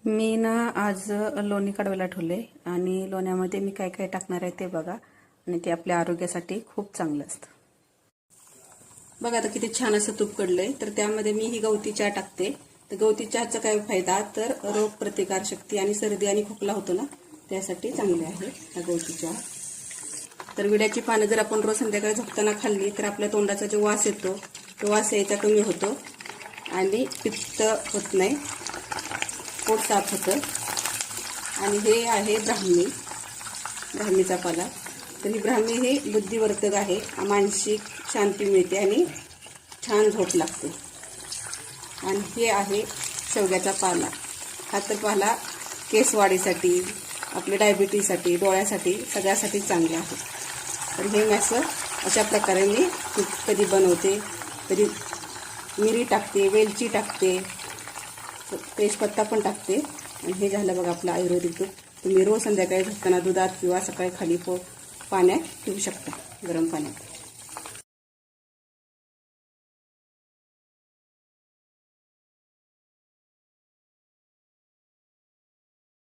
मी ना आज लोणी काढवायला ठेवले आणि लोण्यामध्ये मी काय काय टाकणार आहे ते बघा. आणि ते आपल्या आरोग्यासाठी खूप चांगलं असतं. बघा आता किती छान असं तूप कडलंय. तर त्यामध्ये मी ही गवती चहा टाकते. तर गवती चहाचा काय फायदा, तर रोग प्रतिकार शक्ती आणि सर्दी आणि खोकला होतो ना, त्यासाठी चांगले आहे हा गवती चहा. तर विड्याची पानं जर आपण रोज संध्याकाळी झोपताना खाल्ली तर आपल्या तोंडाचा जो वास येतो तो वास यायचा कमी होतो आणि पित्त होत नाही, पोट साफ होतं. आणि हे आहे ब्राह्मीचा पाला. तर ही ब्राह्मी ही बुद्धिवर्धक आहे, मानसिक शांती मिळते आणि छान झोप लागते. आणि हे आहे शेवग्याचा पाला. हा तर पाला केसवाढीसाठी, आपल्या डायबिटीसाठी, डोळ्यासाठी, सगळ्यासाठी चांगले आहे. तर हे असं अशा प्रकारे मी कधी बनवते, कधी मिरी टाकते, वेलची टाकते, तेजपत्ता पण टाकते. आणि हे झालं बघा आपलं आयुर्वेदिक दूध. तुम्ही रोज संध्याकाळी झोपताना दुधात किंवा सकाळी खाली पाण्यात पिऊ शकता, गरम पाण्यात.